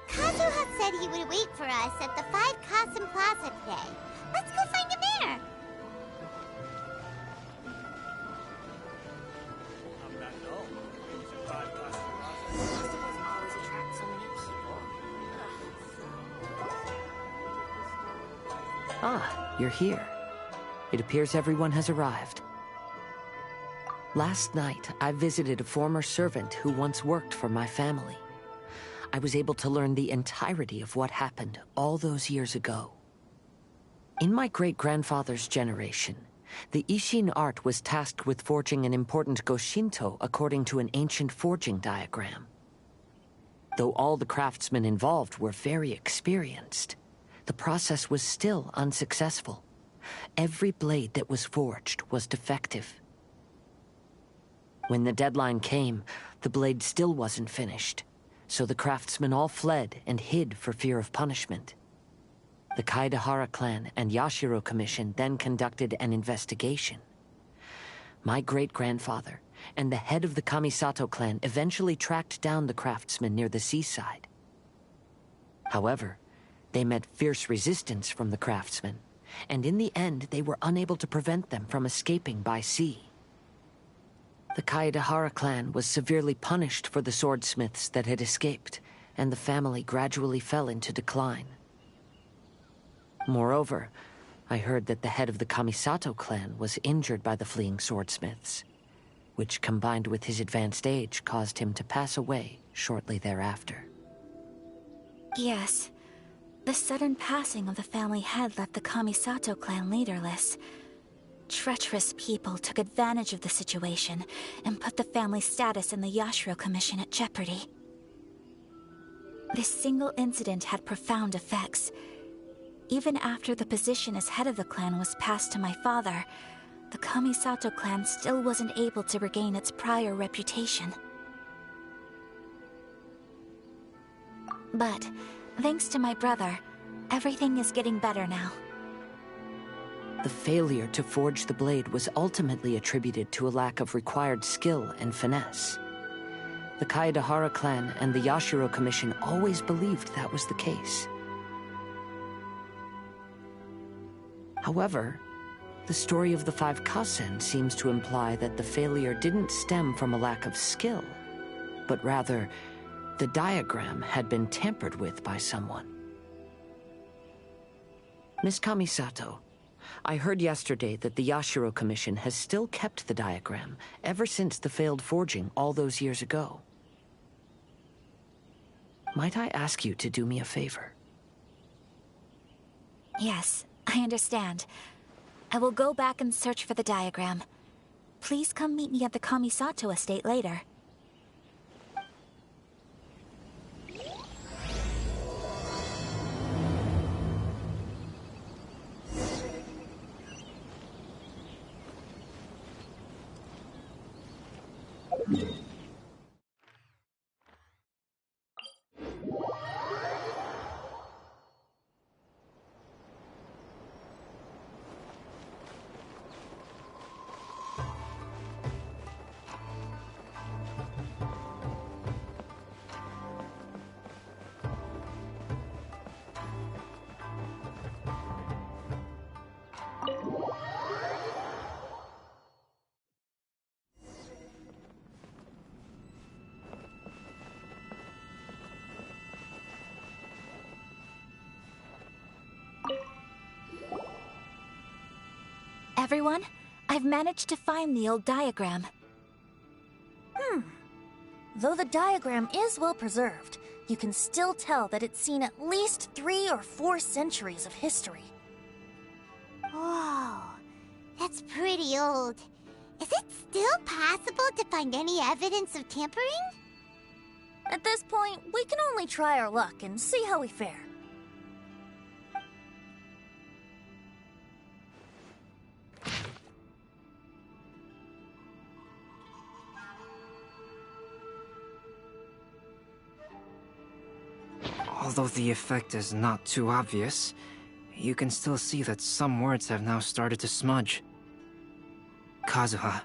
Kazuha said he would wait for us at the 5 Kasen Plaza today. Let's go find him there. Ah, you're here. It appears everyone has arrived. Last night, I visited a former servant who once worked for my family. I was able to learn the entirety of what happened all those years ago. In my great-grandfather's generation, the Ishin art was tasked with forging an important Goshinto according to an ancient forging diagram. Though all the craftsmen involved were very experienced, the process was still unsuccessful. Every blade that was forged was defective. When the deadline came, the blade still wasn't finished, so the craftsmen all fled and hid for fear of punishment. The Kaidahara clan and Yashiro Commission then conducted an investigation. My great-grandfather and the head of the Kamisato clan eventually tracked down the craftsmen near the seaside. However, they met fierce resistance from the craftsmen, and in the end they were unable to prevent them from escaping by sea. The Kaidahara clan was severely punished for the swordsmiths that had escaped, and the family gradually fell into decline. Moreover, I heard that the head of the Kamisato clan was injured by the fleeing swordsmiths, which combined with his advanced age caused him to pass away shortly thereafter. Yes. The sudden passing of the family head left the Kamisato clan leaderless. Treacherous people took advantage of the situation and put the family's status in the Yashiro Commission at jeopardy. This single incident had profound effects. Even after the position as head of the clan was passed to my father, the Kamisato clan still wasn't able to regain its prior reputation. But thanks to my brother, everything is getting better now. The failure to forge the blade was ultimately attributed to a lack of required skill and finesse. The Kaidahara clan and the Yashiro Commission always believed that was the case. However, the story of the 5 Kasen seems to imply that the failure didn't stem from a lack of skill, but rather, the diagram had been tampered with by someone. Miss Kamisato, I heard yesterday that the Yashiro Commission has still kept the diagram ever since the failed forging all those years ago. Might I ask you to do me a favor? Yes, I understand. I will go back and search for the diagram. Please come meet me at the Kamisato estate later. Everyone, I've managed to find the old diagram. Though the diagram is well preserved, you can still tell that it's seen at least 3 or 4 centuries of history. Whoa, that's pretty old. Is it still possible to find any evidence of tampering? At this point, we can only try our luck and see how we fare. Although the effect is not too obvious, you can still see that some words have now started to smudge. Kazuha,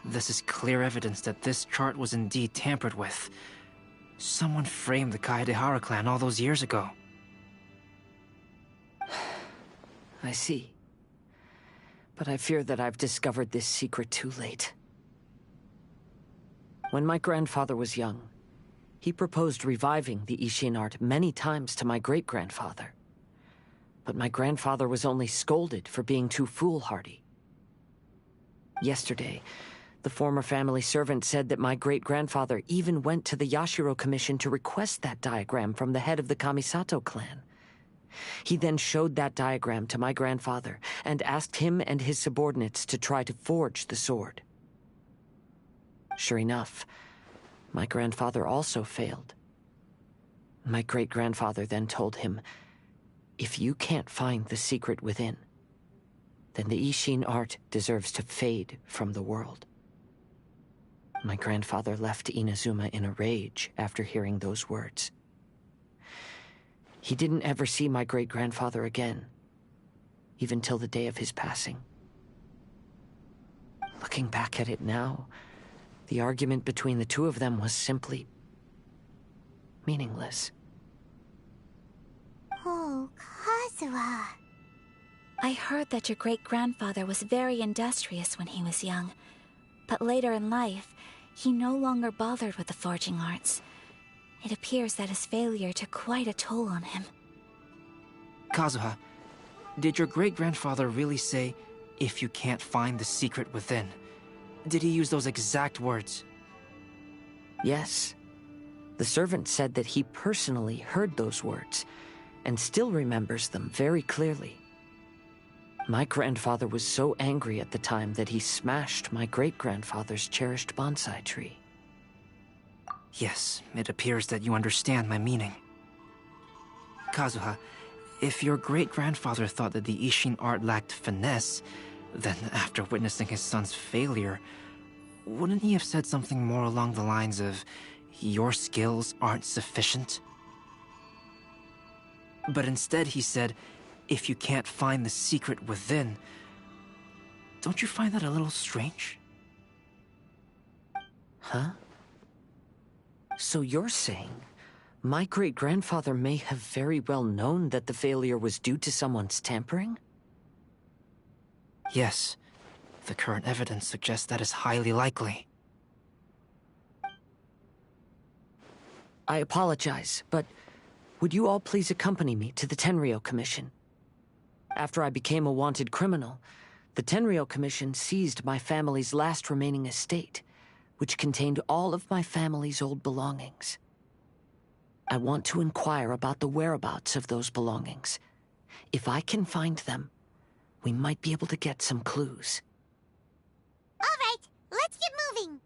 this is clear evidence that this chart was indeed tampered with. someone framed the Kaedehara clan all those years ago. I see. But I fear that I've discovered this secret too late. When my grandfather was young, he proposed reviving the Ishin art many times to my great-grandfather. But my grandfather was only scolded for being too foolhardy. Yesterday, the former family servant said that my great-grandfather even went to the Yashiro Commission to request that diagram from the head of the Kamisato clan. He then showed that diagram to my grandfather and asked him and his subordinates to try to forge the sword. Sure enough, my grandfather also failed. My great-grandfather then told him, if you can't find the secret within, then the Ishin art deserves to fade from the world. My grandfather left Inazuma in a rage after hearing those words. He didn't ever see my great-grandfather again, even till the day of his passing. Looking back at it now, the argument between the two of them was simply meaningless. Oh, Kazuha. I heard that your great-grandfather was very industrious when he was young, but later in life, he no longer bothered with the forging arts. It appears that his failure took quite a toll on him. Kazuha, did your great-grandfather really say, if you can't find the secret within? Did he use those exact words? Yes. The servant said that he personally heard those words, and still remembers them very clearly. My grandfather was so angry at the time that he smashed my great-grandfather's cherished bonsai tree. Yes, it appears that you understand my meaning. Kazuha, if your great-grandfather thought that the Ishin art lacked finesse, then after witnessing his son's failure, wouldn't he have said something more along the lines of, your skills aren't sufficient? But instead he said, if you can't find the secret within. Don't you find that a little strange? Huh? So you're saying my great-grandfather may have very well known that the failure was due to someone's tampering? Yes. The current evidence suggests that is highly likely. I apologize, but would you all please accompany me to the Tenryou Commission? After I became a wanted criminal, the Tenryou Commission seized my family's last remaining estate, which contained all of my family's old belongings. I want to inquire about the whereabouts of those belongings. If I can find them, we might be able to get some clues. All right, let's get moving.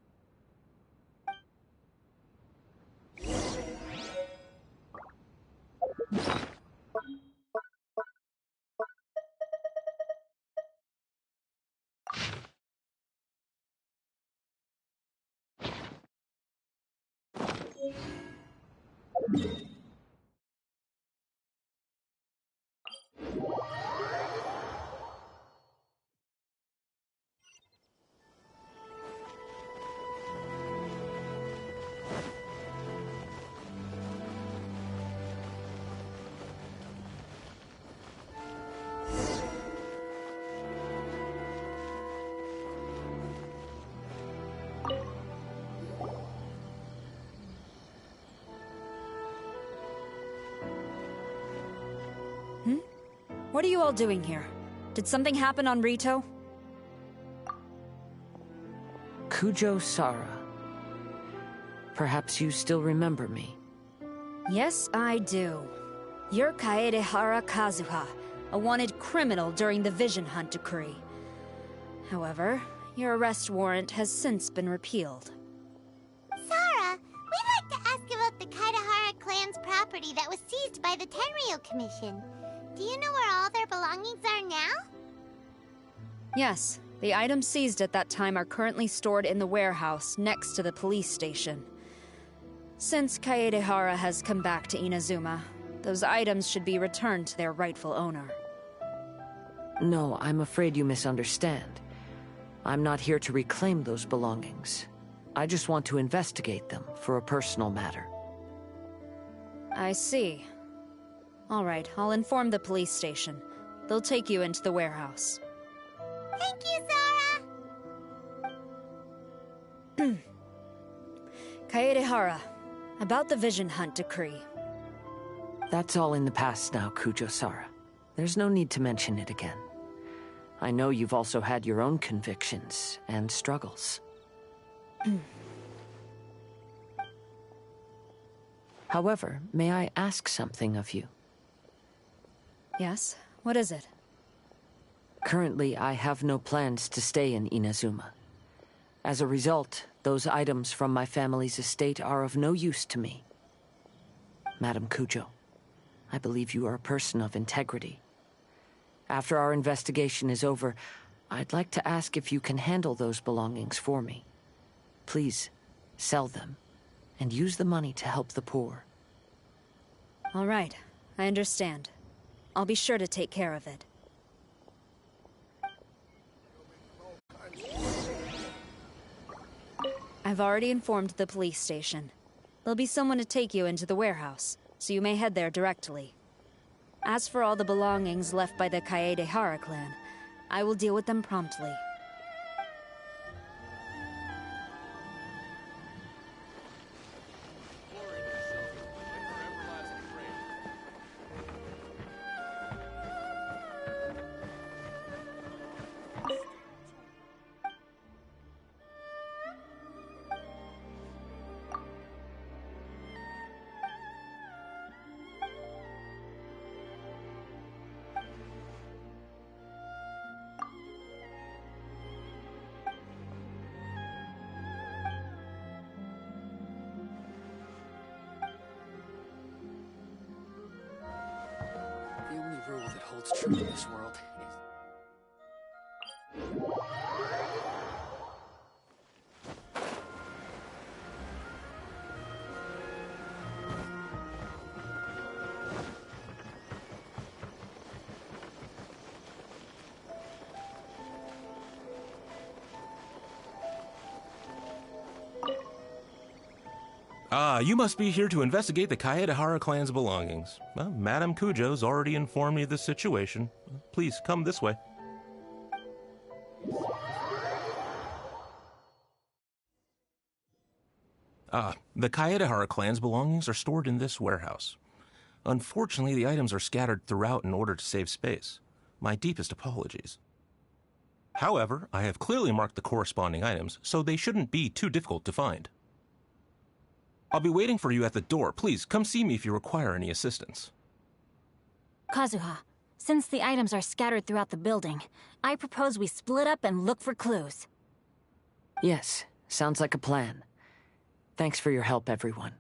What are you all doing here? Did something happen on Rito? Kujo Sara. Perhaps you still remember me. Yes, I do. You're Kaedehara Kazuha, a wanted criminal during the Vision Hunt decree. However, your arrest warrant has since been repealed. Sara, we'd like to ask about the Kaedehara clan's property that was seized by the Tenryou Commission. Do you know where all their belongings are now? Yes, the items seized at that time are currently stored in the warehouse next to the police station. Since Kaedehara has come back to Inazuma, those items should be returned to their rightful owner. No, I'm afraid you misunderstand. I'm not here to reclaim those belongings. I just want to investigate them for a personal matter. I see. All right, I'll inform the police station. They'll take you into the warehouse. Thank you, Zara! Kaedehara, about the Vision Hunt decree. That's all in the past now, Kujo-Sara. There's no need to mention it again. I know you've also had your own convictions and struggles. However, may I ask something of you? Yes? What is it? Currently, I have no plans to stay in Inazuma. As a result, those items from my family's estate are of no use to me. Madam Kujo, I believe you are a person of integrity. After our investigation is over, I'd like to ask if you can handle those belongings for me. Please, sell them, and use the money to help the poor. All right, I understand. I'll be sure to take care of it. I've already informed the police station. There'll be someone to take you into the warehouse, so you may head there directly. As for all the belongings left by the Kaedehara clan, I will deal with them promptly. The only rule that holds true in this world is... You must be here to investigate the Kaedehara clan's belongings. Well, Madame Kujo's already informed me of the situation. Please, come this way. The Kaedehara clan's belongings are stored in this warehouse. Unfortunately, the items are scattered throughout in order to save space. My deepest apologies. However, I have clearly marked the corresponding items, so they shouldn't be too difficult to find. I'll be waiting for you at the door. Please, come see me if you require any assistance. Kazuha, since the items are scattered throughout the building, I propose we split up and look for clues. Yes, sounds like a plan. Thanks for your help, everyone.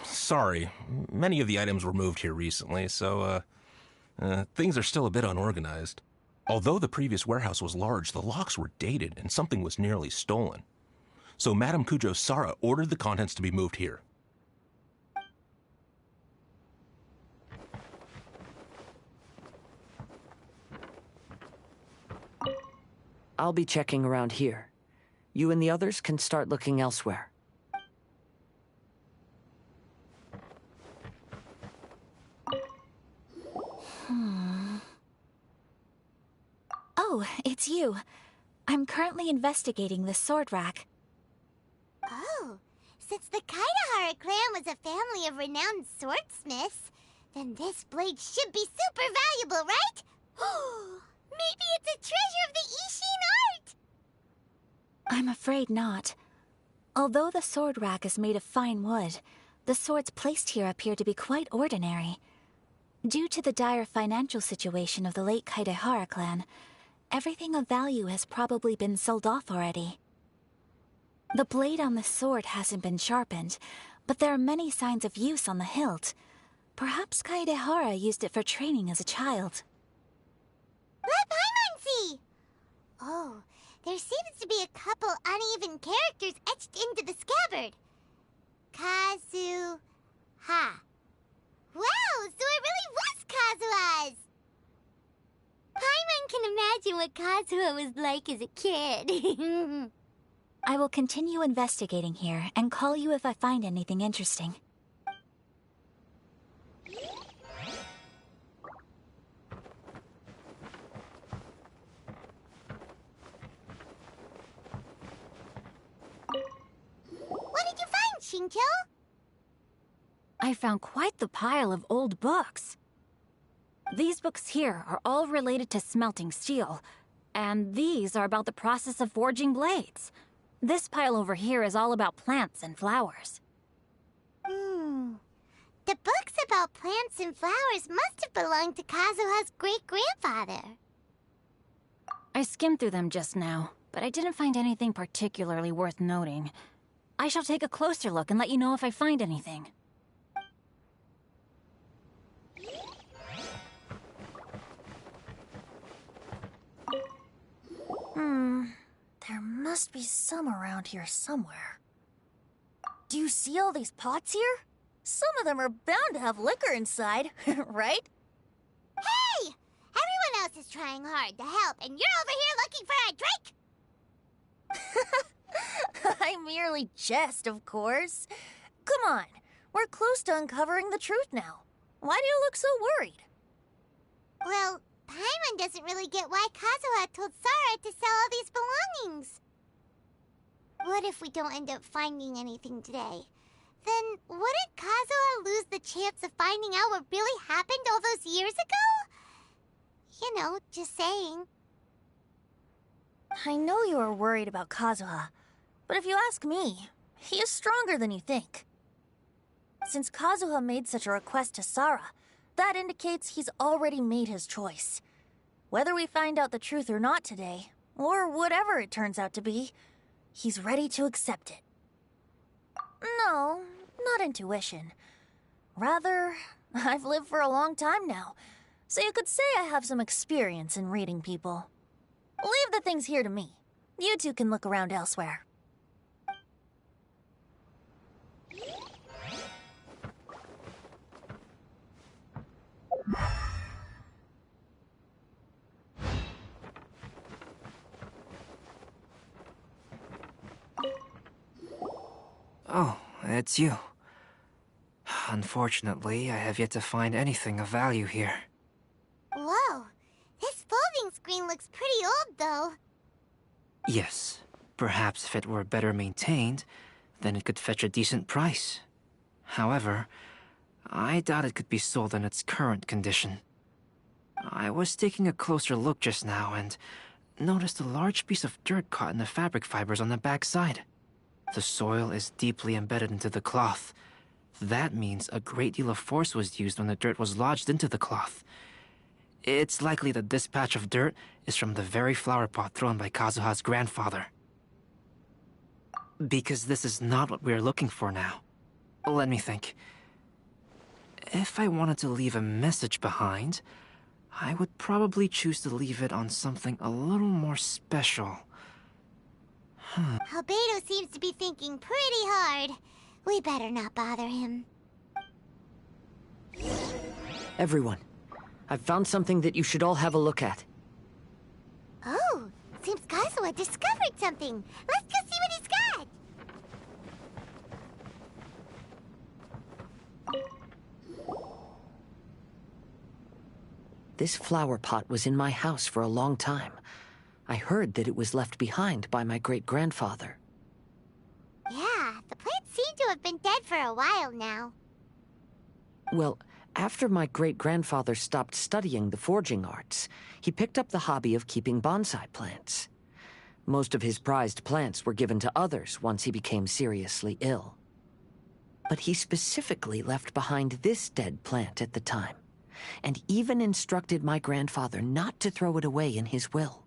Sorry. Many of the items were moved here recently, so, things are still a bit unorganized. Although the previous warehouse was large, the locks were dated and something was nearly stolen. So Madame Kujo-Sara ordered the contents to be moved here. I'll be checking around here. You and the others can start looking elsewhere. Oh, it's you. I'm currently investigating the sword rack. Oh, since the Kaedehara clan was a family of renowned swordsmiths, then this blade should be super valuable, right? Maybe it's a treasure of the Ishin art! I'm afraid not. Although the sword rack is made of fine wood, the swords placed here appear to be quite ordinary. Due to the dire financial situation of the late Kaedehara clan, everything of value has probably been sold off already. The blade on the sword hasn't been sharpened, but there are many signs of use on the hilt. Perhaps Kaedehara used it for training as a child. Let Paimon see! Oh, there seems to be a couple uneven characters etched into the scabbard. Kazuha. Wow, so it really was Kazuha's! Paimon can imagine what Kazuha was like as a kid. I will continue investigating here and call you if I find anything interesting. What did you find, Xingqiu? I found quite the pile of old books. These books here are all related to smelting steel, and these are about the process of forging blades. This pile over here is all about plants and flowers. The books about plants and flowers must have belonged to Kazuha's great-grandfather. I skimmed through them just now, but I didn't find anything particularly worth noting. I shall take a closer look and let you know if I find anything. There must be some around here somewhere. Do you see all these pots here? Some of them are bound to have liquor inside, right? Hey! Everyone else is trying hard to help, and you're over here looking for a drink? I merely jest, of course. Come on, we're close to uncovering the truth now. Why do you look so worried? Well, Paimon doesn't really get why Kazuha told Sara to sell all these belongings. What if we don't end up finding anything today? Then wouldn't Kazuha lose the chance of finding out what really happened all those years ago? You know, just saying. I know you are worried about Kazuha, but if you ask me, he is stronger than you think. Since Kazuha made such a request to Sara, that indicates he's already made his choice. Whether we find out the truth or not today, or whatever it turns out to be, he's ready to accept it. No, not intuition. Rather, I've lived for a long time now, so you could say I have some experience in reading people. Leave the things here to me. You two can look around elsewhere. Oh, it's you. Unfortunately, I have yet to find anything of value here. Whoa, this folding screen looks pretty old, though. Yes, perhaps if it were better maintained, then it could fetch a decent price. However, I doubt it could be sold in its current condition. I was taking a closer look just now and noticed a large piece of dirt caught in the fabric fibers on the back side. The soil is deeply embedded into the cloth. That means a great deal of force was used when the dirt was lodged into the cloth. It's likely that this patch of dirt is from the very flower pot thrown by Kazuha's grandfather. Because this is not what we're looking for now. Let me think. If I wanted to leave a message behind, I would probably choose to leave it on something a little more special. Albedo seems to be thinking pretty hard. We better not bother him. Everyone, I've found something that you should all have a look at. Oh, seems Kazuha discovered something. Let's go see what he's got. This flower pot was in my house for a long time. I heard that it was left behind by my great-grandfather. Yeah, the plants seem to have been dead for a while now. Well, after my great-grandfather stopped studying the forging arts, he picked up the hobby of keeping bonsai plants. Most of his prized plants were given to others once he became seriously ill. But he specifically left behind this dead plant at the time, and even instructed my grandfather not to throw it away in his will.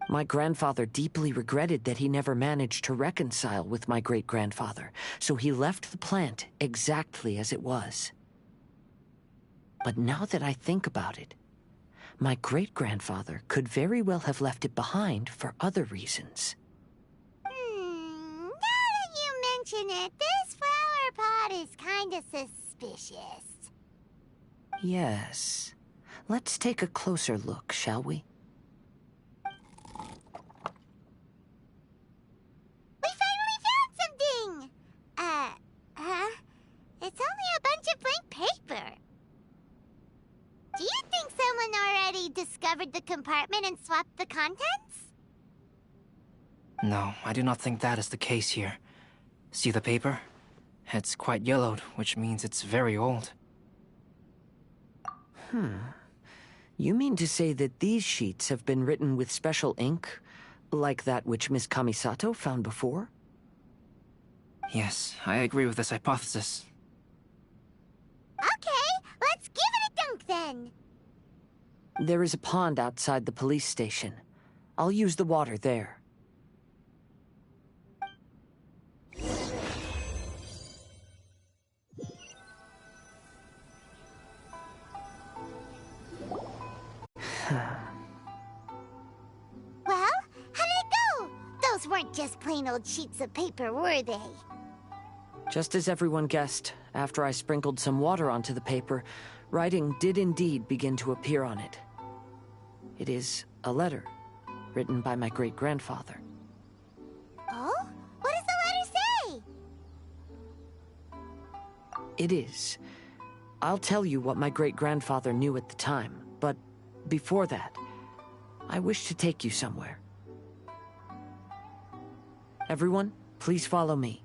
My grandfather deeply regretted that he never managed to reconcile with my great-grandfather, so he left the plant exactly as it was. But now that I think about it, my great-grandfather could very well have left it behind for other reasons. Now that you mention it, this flower pot is kinda suspicious. Yes. Let's take a closer look, shall we? We finally found something! It's only a bunch of blank paper. Do you think someone already discovered the compartment and swapped the contents? No, I do not think that is the case here. See the paper? It's quite yellowed, which means it's very old. You mean to say that these sheets have been written with special ink, like that which Miss Kamisato found before? Yes, I agree with this hypothesis. Okay, let's give it a dunk then. There is a pond outside the police station. I'll use the water there. Well, how did it go? Those weren't just plain old sheets of paper, were they? Just as everyone guessed, after I sprinkled some water onto the paper, writing did indeed begin to appear on it. It is a letter, written by my great-grandfather. Oh? What does the letter say? It is. I'll tell you what my great-grandfather knew at the time, but before that, I wish to take you somewhere. Everyone, please follow me.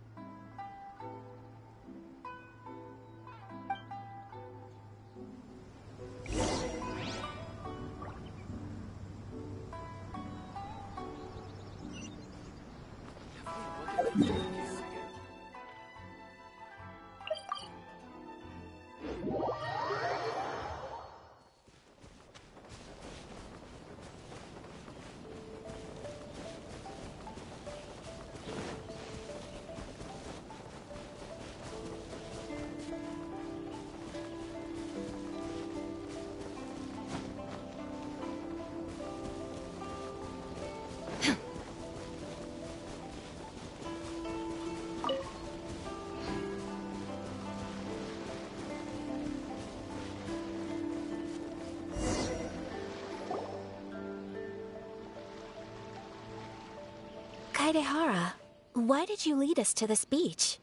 Kaedehara, why did you lead us to this beach?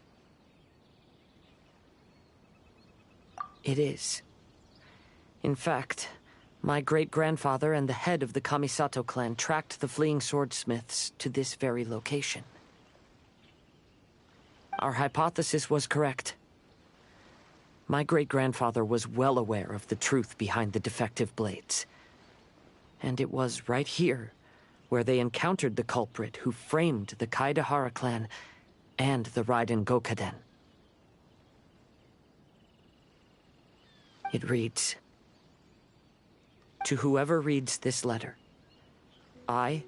It is. In fact, my great-grandfather and the head of the Kamisato clan tracked the fleeing swordsmiths to this very location. Our hypothesis was correct. My great-grandfather was well aware of the truth behind the defective blades. And it was right here where they encountered the culprit who framed the Kaedehara clan and the Raiden Gokaden. It reads, "To whoever reads this letter, I,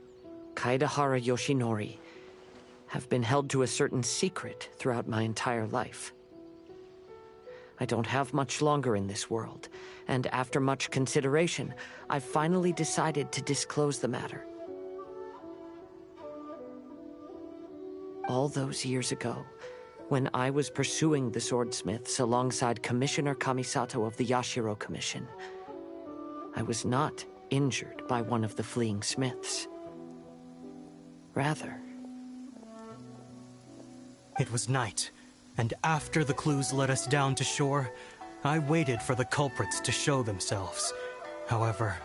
Kaedehara Yoshinori, have been held to a certain secret throughout my entire life. I don't have much longer in this world, and after much consideration, I've finally decided to disclose the matter. All those years ago, when I was pursuing the swordsmiths alongside Commissioner Kamisato of the Yashiro Commission, I was not injured by one of the fleeing smiths. Rather, it was night, and after the clues led us down to shore, I waited for the culprits to show themselves. However,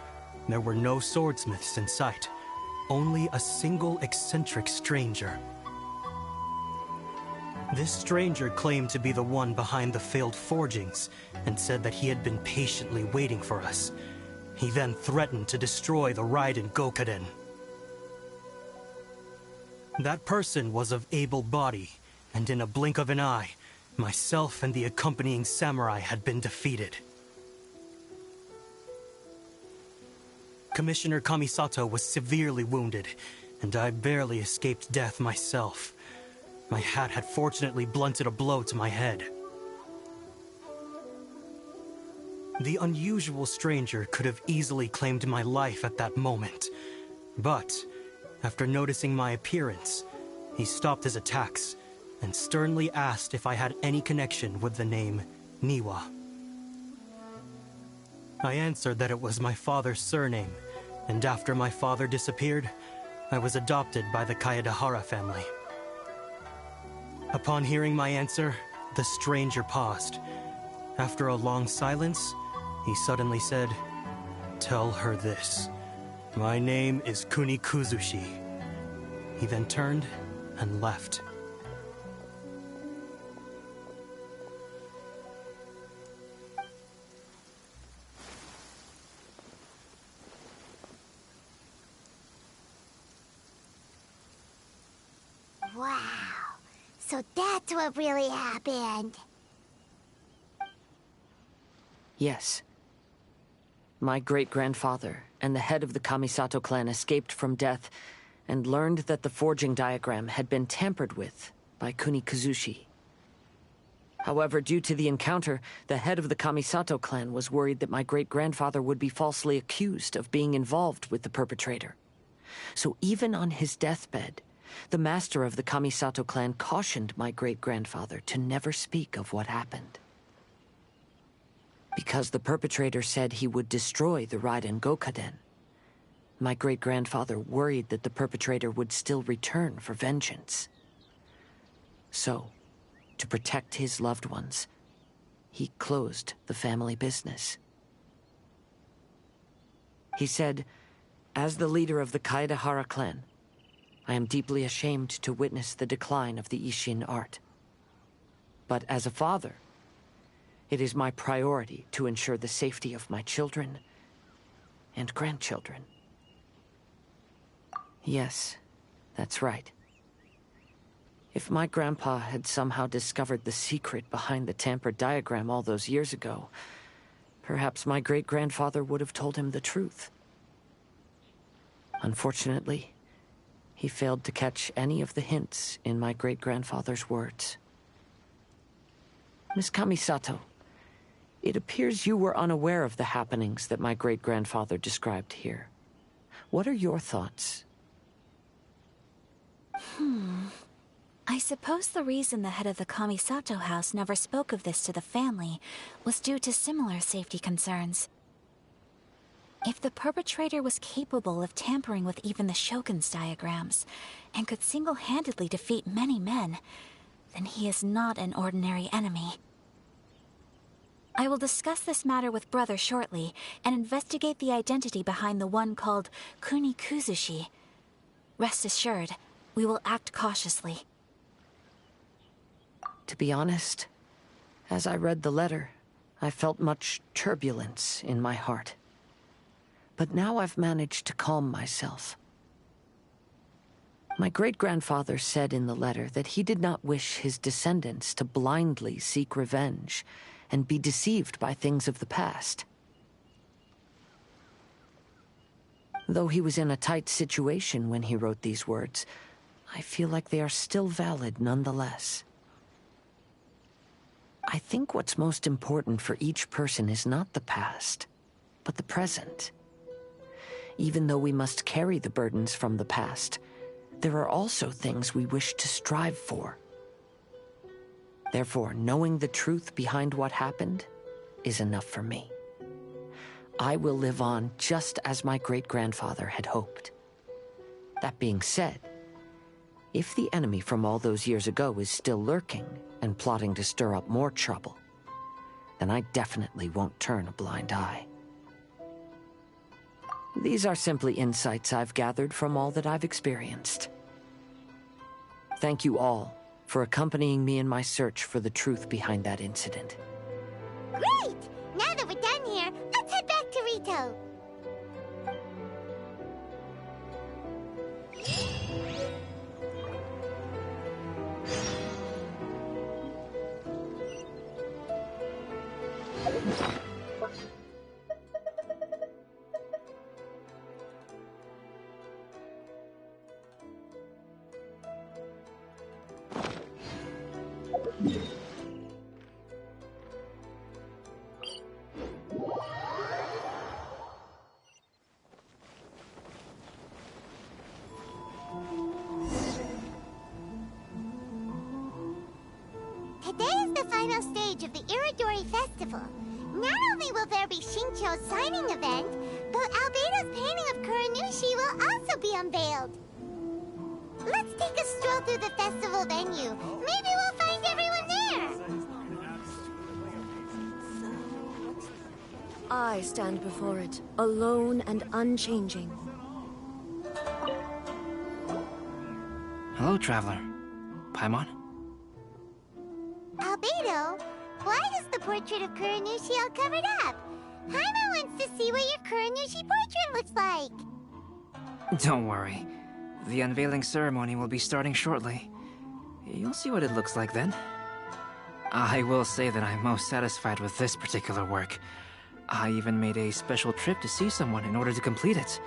there were no swordsmiths in sight, only a single eccentric stranger. This stranger claimed to be the one behind the failed forgings and said that he had been patiently waiting for us. He then threatened to destroy the Raiden Gokaden. That person was of able body, and in a blink of an eye, myself and the accompanying samurai had been defeated. Commissioner Kamisato was severely wounded, and I barely escaped death myself. My hat had fortunately blunted a blow to my head. The unusual stranger could have easily claimed my life at that moment, but after noticing my appearance, he stopped his attacks and sternly asked if I had any connection with the name Niwa. I answered that it was my father's surname, and after my father disappeared, I was adopted by the Kayadahara family. Upon hearing my answer, the stranger paused. After a long silence, he suddenly said, "Tell her this. My name is Kuni Kuzushi." He then turned and left. Wow. So that's what really happened. Yes. My great-grandfather and the head of the Kamisato clan escaped from death and learned that the forging diagram had been tampered with by Kuni Kuzushi. However, due to the encounter, the head of the Kamisato clan was worried that my great-grandfather would be falsely accused of being involved with the perpetrator. So even on his deathbed, the master of the Kamisato clan cautioned my great-grandfather to never speak of what happened. Because the perpetrator said he would destroy the Raiden Gokaden, my great-grandfather worried that the perpetrator would still return for vengeance. So, to protect his loved ones, he closed the family business. He said, "As the leader of the Kaedahara clan, I am deeply ashamed to witness the decline of the Isshin art. But as a father, it is my priority to ensure the safety of my children and grandchildren." Yes, that's right. If my grandpa had somehow discovered the secret behind the tampered diagram all those years ago, perhaps my great-grandfather would have told him the truth. Unfortunately, he failed to catch any of the hints in my great-grandfather's words. Miss Kamisato, it appears you were unaware of the happenings that my great-grandfather described here. What are your thoughts? I suppose the reason the head of the Kamisato house never spoke of this to the family was due to similar safety concerns. If the perpetrator was capable of tampering with even the Shogun's diagrams, and could single-handedly defeat many men, then he is not an ordinary enemy. I will discuss this matter with Brother shortly, and investigate the identity behind the one called Kuni Kuzushi. Rest assured, we will act cautiously. To be honest, as I read the letter, I felt much turbulence in my heart. But now I've managed to calm myself. My great-grandfather said in the letter that he did not wish his descendants to blindly seek revenge and be deceived by things of the past. Though he was in a tight situation when he wrote these words, I feel like they are still valid nonetheless. I think what's most important for each person is not the past, but the present. Even though we must carry the burdens from the past, there are also things we wish to strive for. Therefore, knowing the truth behind what happened is enough for me. I will live on just as my great-grandfather had hoped. That being said, if the enemy from all those years ago is still lurking and plotting to stir up more trouble, then I definitely won't turn a blind eye. These are simply insights I've gathered from all that I've experienced. Thank you all for accompanying me in my search for the truth behind that incident. Great! Now that we're done here, let's head back to Rito. Today is the final stage of the Iridori Festival. Not only will there be Xingqiu's signing event, but Albedo's painting of Kuranushi will also be unveiled. Let's take a stroll through the festival venue. Maybe we'll find everyone there. I stand before it, alone and unchanging. Hello, traveler. Paimon? Albedo, why is the portrait of Kuranushi all covered up? Paimon wants to see what your Kuranushi portrait looks like. Don't worry. The unveiling ceremony will be starting shortly. You'll see what it looks like then. I will say that I'm most satisfied with this particular work. I even made a special trip to see someone in order to complete it.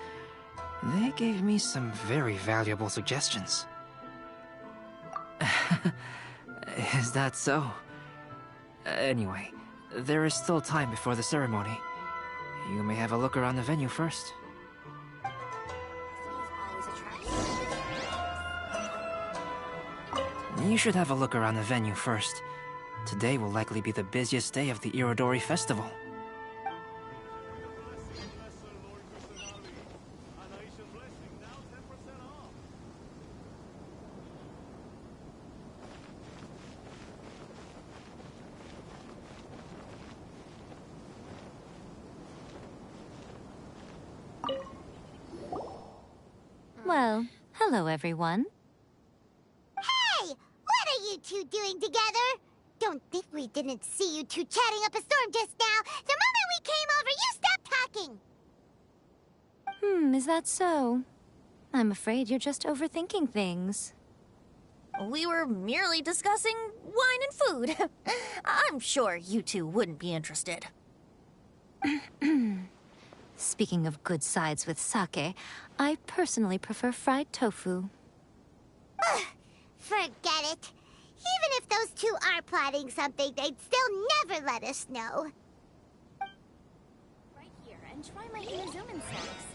They gave me some very valuable suggestions. Is that so? Anyway, there is still time before the ceremony. You may have a look around the venue first. You should have a look around the venue first. Today will likely be the busiest day of the Irodori Festival. Well, hello everyone. Hey! What are you two doing together? Don't think we didn't see you two chatting up a storm just now. The moment we came over, you stopped talking. Is that so? I'm afraid you're just overthinking things. We were merely discussing wine and food. I'm sure you two wouldn't be interested. Speaking of good sides with sake, I personally prefer fried tofu. Forget it. Even if those two are plotting something, they'd still never let us know. Right here, and try my Inazuman snacks.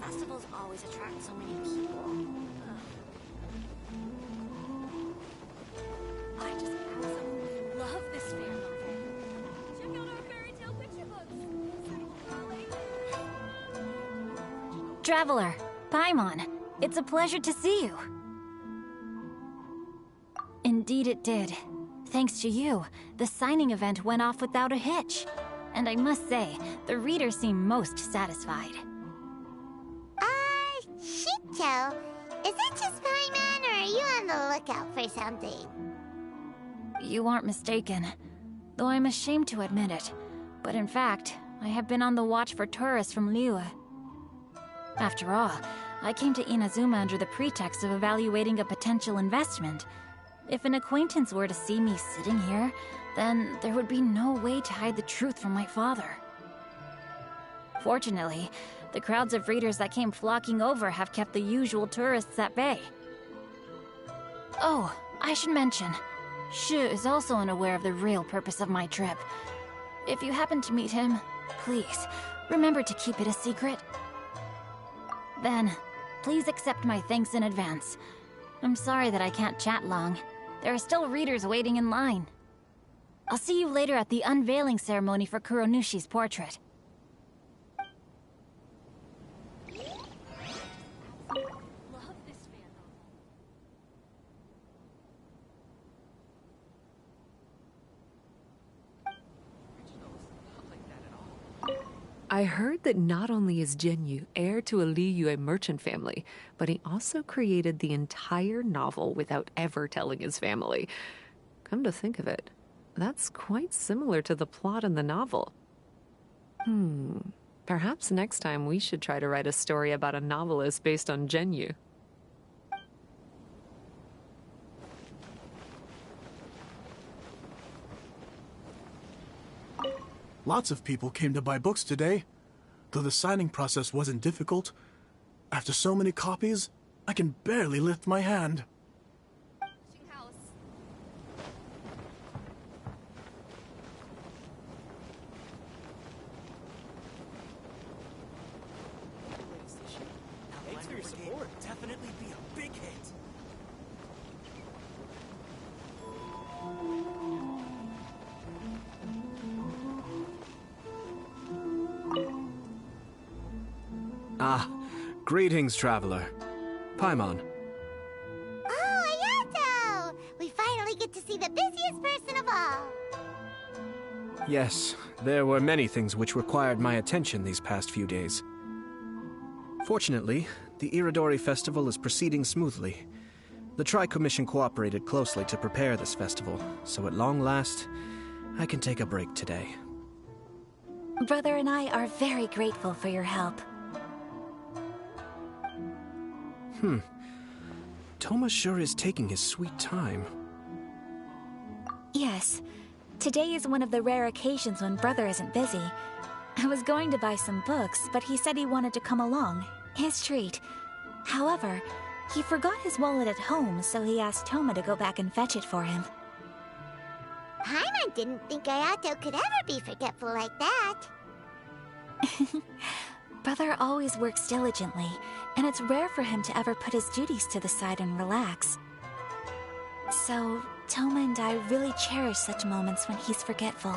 Festivals always attract so many people. I just absolutely love this fair novel. Check out our fairy tale picture books. Traveler, Paimon, it's a pleasure to see you. Indeed it did. Thanks to you, the signing event went off without a hitch. And I must say, the readers seem most satisfied. Xingqiu, is it just Paimon, or are you on the lookout for something? You aren't mistaken, though I'm ashamed to admit it. But in fact, I have been on the watch for tourists from Liyue. After all, I came to Inazuma under the pretext of evaluating a potential investment. If an acquaintance were to see me sitting here, then there would be no way to hide the truth from my father. Fortunately, the crowds of readers that came flocking over have kept the usual tourists at bay. Oh, I should mention, Shu is also unaware of the real purpose of my trip. If you happen to meet him, please, remember to keep it a secret. Then, please accept my thanks in advance. I'm sorry that I can't chat long. There are still readers waiting in line. I'll see you later at the unveiling ceremony for Kuronushi's portrait. I heard that not only is Jinyu heir to a Liyue merchant family, but he also created the entire novel without ever telling his family. Come to think of it, that's quite similar to the plot in the novel. Perhaps next time we should try to write a story about a novelist based on Jinyu. Lots of people came to buy books today. Though the signing process wasn't difficult, after so many copies, I can barely lift my hand. Greetings, traveler. Paimon. Oh, Ayato! We finally get to see the busiest person of all. Yes, there were many things which required my attention these past few days. Fortunately, the Iridori Festival is proceeding smoothly. The Tri-Commission cooperated closely to prepare this festival, so at long last, I can take a break today. Brother and I are very grateful for your help. Thomas sure is taking his sweet time. Yes. Today is one of the rare occasions when Brother isn't busy. I was going to buy some books, but he said he wanted to come along. His treat. However, he forgot his wallet at home, so he asked Toma to go back and fetch it for him. Paimon didn't think Ayato could ever be forgetful like that. Brother always works diligently, and it's rare for him to ever put his duties to the side and relax. So, Toma and I really cherish such moments when he's forgetful.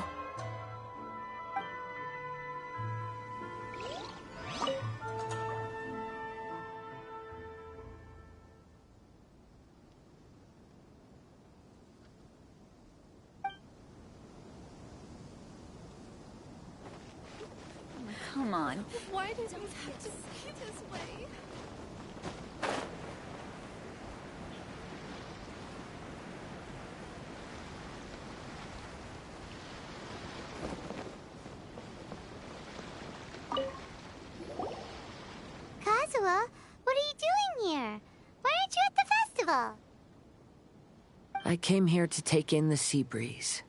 Come on. Why did we have to see this way? Kazuha, what are you doing here? Why aren't you at the festival? I came here to take in the sea breeze.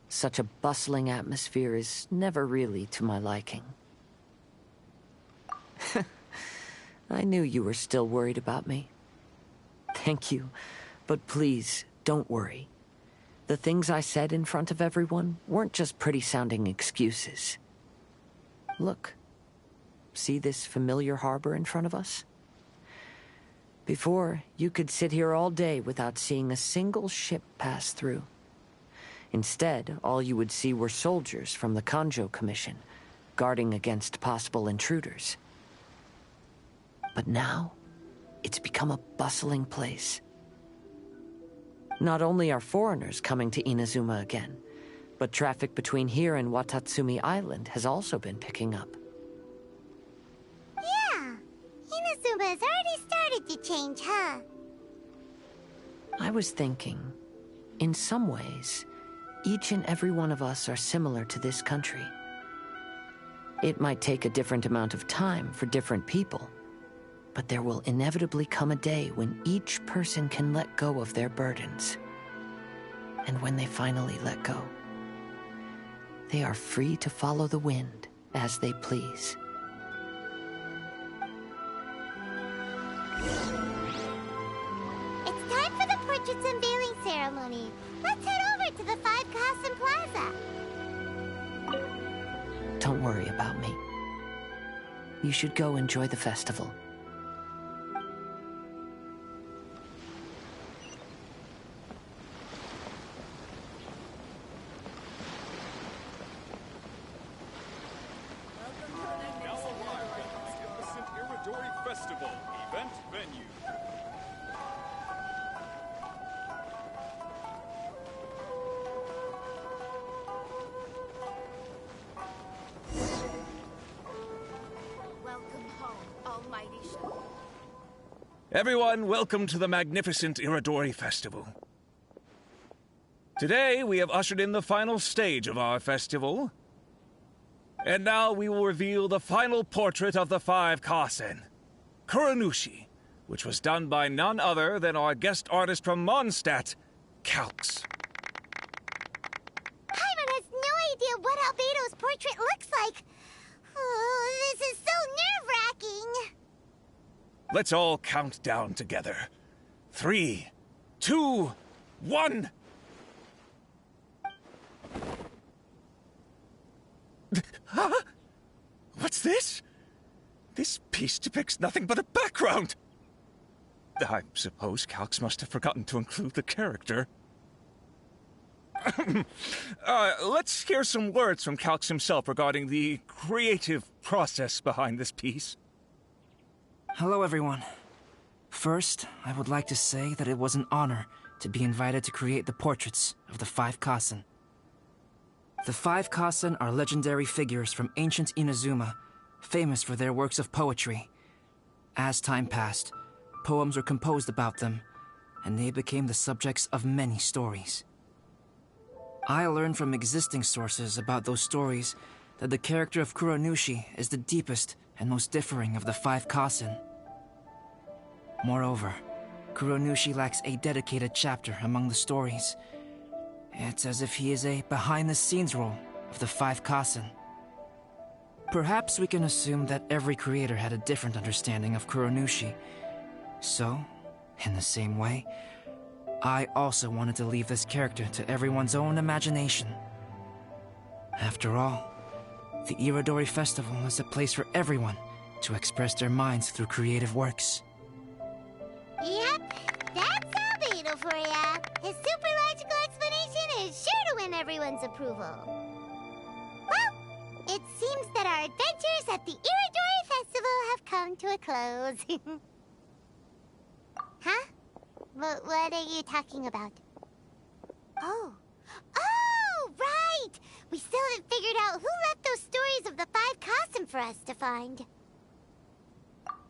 Such a bustling atmosphere is never really to my liking. I knew you were still worried about me. Thank you, but please, don't worry. The things I said in front of everyone weren't just pretty-sounding excuses. Look. See this familiar harbor in front of us? Before, you could sit here all day without seeing a single ship pass through. Instead, all you would see were soldiers from the Kanjo Commission, guarding against possible intruders. But now, it's become a bustling place. Not only are foreigners coming to Inazuma again, but traffic between here and Watatsumi Island has also been picking up. Yeah, Inazuma has already started to change, huh? I was thinking, in some ways, each and every one of us are similar to this country. It might take a different amount of time for different people, but there will inevitably come a day when each person can let go of their burdens. And when they finally let go, they are free to follow the wind as they please. It's time for the portraits unveiling ceremony. Let's head over to the 5 Kasen Plaza. Don't worry about me. You should go enjoy the festival. Festival event venue. Welcome home, Almighty Show. Everyone, welcome to the magnificent Iridori Festival. Today, we have ushered in the final stage of our festival. And now we will reveal the final portrait of the 5 Kasen, Kuranushi, which was done by none other than our guest artist from Mondstadt, Calx. Paimon has no idea what Albedo's portrait looks like. Oh, this is so nerve-wracking. Let's all count down together. 3, 2, 1... Huh? What's this? This piece depicts nothing but a background. I suppose Calx must have forgotten to include the character. Let's hear some words from Calx himself regarding the creative process behind this piece. Hello, everyone. First, I would like to say that it was an honor to be invited to create the portraits of the 5 Kasen. The 5 Kasen are legendary figures from ancient Inazuma, famous for their works of poetry. As time passed, poems were composed about them, and they became the subjects of many stories. I learned from existing sources about those stories that the character of Kuronushi is the deepest and most differing of the 5 Kasen. Moreover, Kuronushi lacks a dedicated chapter among the stories. It's as if he is a behind-the-scenes role of the 5 Kasen. Perhaps we can assume that every creator had a different understanding of Kuronushi. So, in the same way, I also wanted to leave this character to everyone's own imagination. After all, the Irodori Festival is a place for everyone to express their minds through creative works. Yep, that's Albedo for ya. His super logical explanation is sure to win everyone's approval. Well, it seems that our adventures at the Irodori Festival have come to a close. Huh? What are you talking about? Oh, right! We still haven't figured out who left those stories of the 5 Kasen for us to find.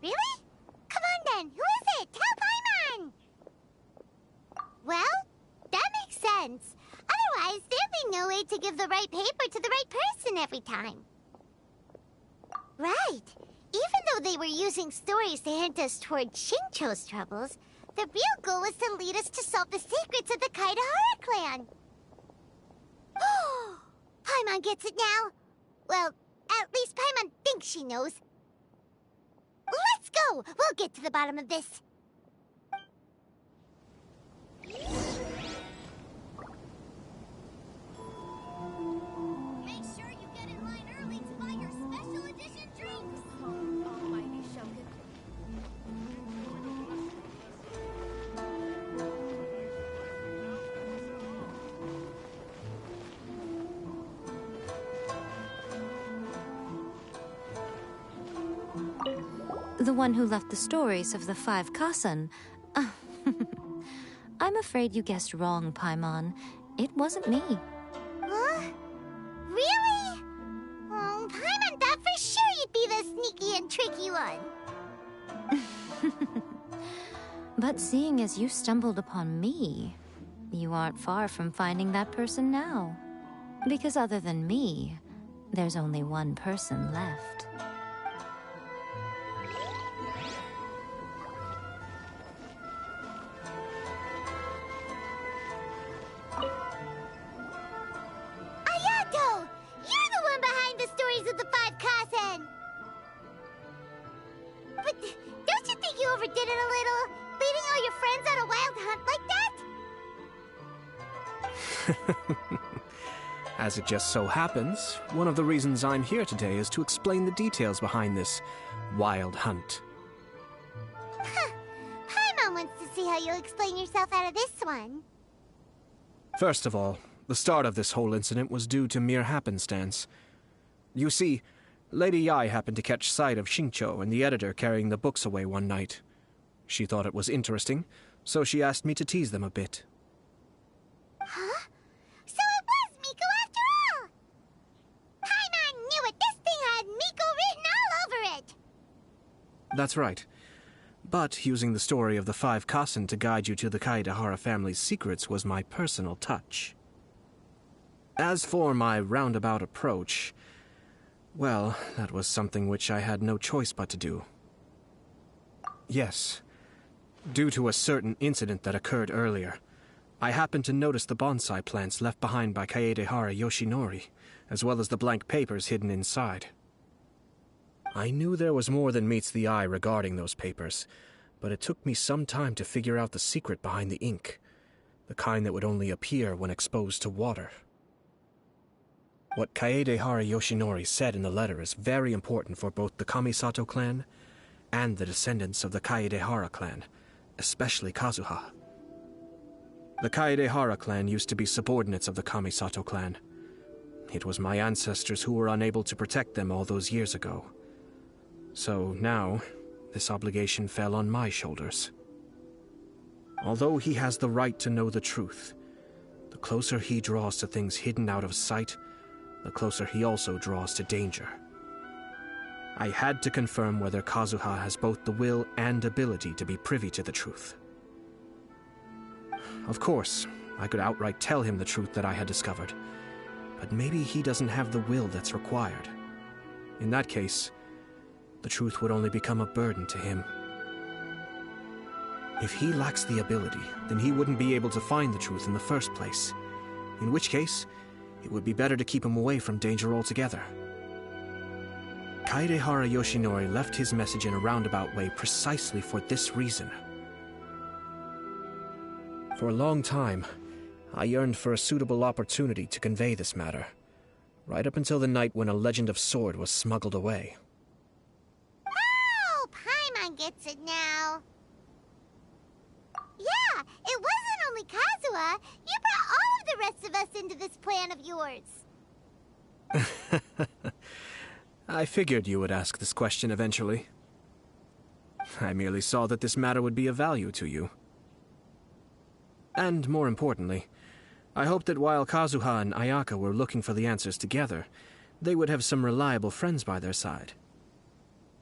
Really? Come on then, who is it? Tell Paimon! Well, that makes sense. Otherwise, there'd be no way to give the right paper to the right person every time. Right. Even though they were using stories to hint us toward Xingqiu's troubles, the real goal was to lead us to solve the secrets of the Kaidahara clan. Oh, Paimon gets it now. Well, at least Paimon thinks she knows. Let's go! We'll get to the bottom of this. Make sure you get in line early to buy your special edition drinks. Almighty Shogun. The one who left the stories of the 5 Kasen. I'm afraid you guessed wrong, Paimon. It wasn't me. Huh? Really? Oh, Paimon thought for sure you'd be the sneaky and tricky one. But seeing as you stumbled upon me, you aren't far from finding that person now. Because other than me, there's only one person left. Ayato! You're the one behind the stories of the 5 Kasen! But don't you think you overdid it a little? Leading all your friends on a wild hunt like that? As it just so happens, one of the reasons I'm here today is to explain the details behind this wild hunt. Huh. Paimon wants to see how you'll explain yourself out of this one. First of all, the start of this whole incident was due to mere happenstance. You see, Lady Yai happened to catch sight of Xingqiu and the editor carrying the books away one night. She thought it was interesting, so she asked me to tease them a bit. Huh? So it was Miko after all! Paimon knew it! This thing had Miko written all over it! That's right. But using the story of the 5 Kasen to guide you to the Kaidahara family's secrets was my personal touch. As for my roundabout approach, well, that was something which I had no choice but to do. Yes. Due to a certain incident that occurred earlier, I happened to notice the bonsai plants left behind by Kaedehara Yoshinori, as well as the blank papers hidden inside. I knew there was more than meets the eye regarding those papers, but it took me some time to figure out the secret behind the ink, the kind that would only appear when exposed to water. What Kaedehara Yoshinori said in the letter is very important for both the Kamisato clan and the descendants of the Kaedehara clan, especially Kazuha. The Kaedehara clan used to be subordinates of the Kamisato clan. It was my ancestors who were unable to protect them all those years ago. So now, this obligation fell on my shoulders. Although he has the right to know the truth, the closer he draws to things hidden out of sight, the closer he also draws to danger. I had to confirm whether Kazuha has both the will and ability to be privy to the truth. Of course, I could outright tell him the truth that I had discovered, but maybe he doesn't have the will that's required. In that case, the truth would only become a burden to him. If he lacks the ability, then he wouldn't be able to find the truth in the first place, in which case, it would be better to keep him away from danger altogether. Kaedehara Yoshinori left his message in a roundabout way precisely for this reason. For a long time, I yearned for a suitable opportunity to convey this matter, right up until the night when a legend of sword was smuggled away. Oh, Paimon gets it now. Yeah, it wasn't only Kazuha. You brought all of the rest of us into this plan of yours. I figured you would ask this question eventually. I merely saw that this matter would be of value to you. And more importantly, I hoped that while Kazuha and Ayaka were looking for the answers together, they would have some reliable friends by their side.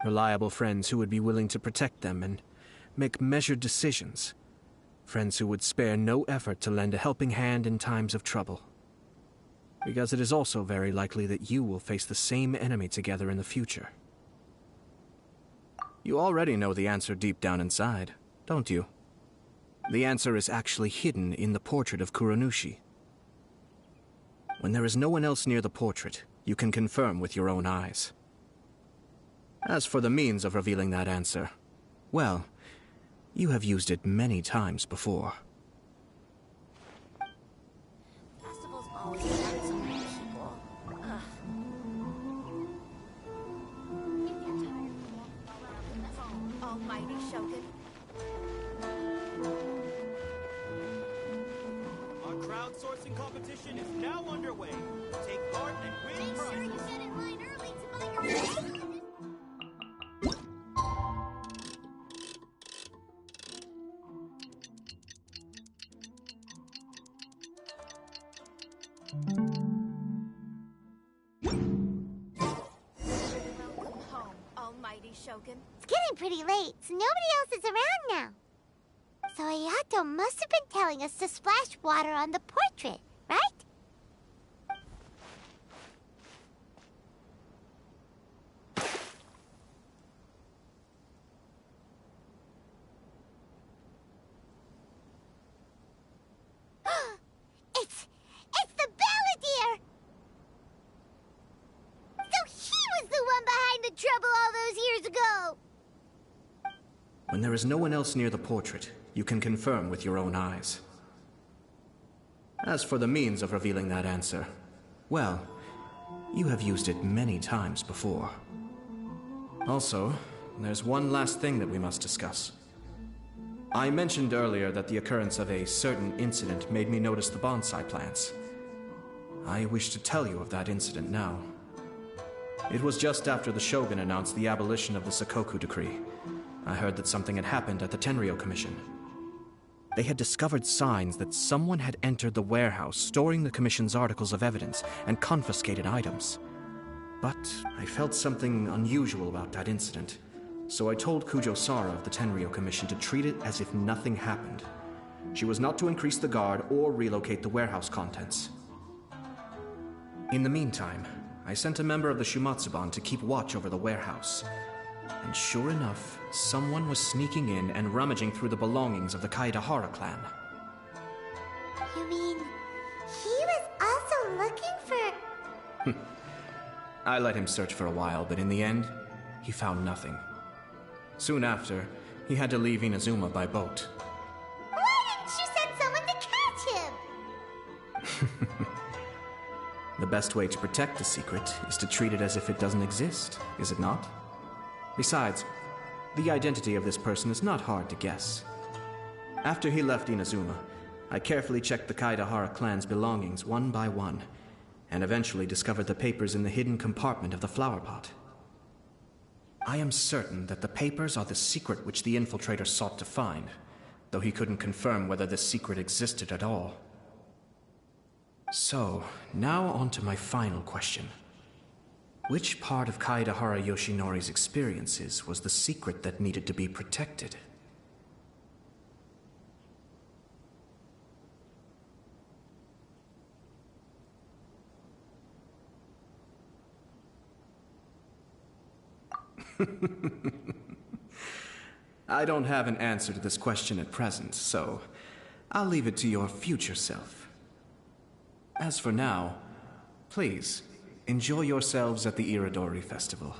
Reliable friends who would be willing to protect them and make measured decisions. Friends who would spare no effort to lend a helping hand in times of trouble. Because it is also very likely that you will face the same enemy together in the future. You already know the answer deep down inside, don't you? The answer is actually hidden in the portrait of Kuranushi. When there is no one else near the portrait, you can confirm with your own eyes. As for the means of revealing that answer, well, you have used it many times before. Festivals always have so many people. Almighty Shogun. Our crowdsourcing competition is now underway. Take part and win Make sure you get in line early to buy your ticket. Welcome home, Almighty Shogun. It's getting pretty late, so nobody else is around now. So Ayato must have been telling us to splash water on the portrait, right? It's the Balladeer! So he was the one behind the trouble all those years ago! When there is no one else near the portrait, you can confirm with your own eyes. As for the means of revealing that answer, well, you have used it many times before. Also, there's one last thing that we must discuss. I mentioned earlier that the occurrence of a certain incident made me notice the bonsai plants. I wish to tell you of that incident now. It was just after the Shogun announced the abolition of the Sakoku decree. I heard that something had happened at the Tenryou Commission. They had discovered signs that someone had entered the warehouse storing the Commission's articles of evidence and confiscated items. But I felt something unusual about that incident, so I told Kujo-Sara of the Tenryou Commission to treat it as if nothing happened. She was not to increase the guard or relocate the warehouse contents. In the meantime, I sent a member of the Shumatsuban to keep watch over the warehouse. And sure enough, someone was sneaking in and rummaging through the belongings of the Kaedehara clan. You mean, he was also looking for... I let him search for a while, but in the end, he found nothing. Soon after, he had to leave Inazuma by boat. Why didn't you send someone to catch him? The best way to protect a secret is to treat it as if it doesn't exist, is it not? Besides, the identity of this person is not hard to guess. After he left Inazuma, I carefully checked the Kaedehara clan's belongings one by one, and eventually discovered the papers in the hidden compartment of the flower pot. I am certain that the papers are the secret which the infiltrator sought to find, though he couldn't confirm whether this secret existed at all. So, now on to my final question. Which part of Kaedehara Yoshinori's experiences was the secret that needed to be protected? I don't have an answer to this question at present, so I'll leave it to your future self. As for now, please, enjoy yourselves at the Iridori Festival.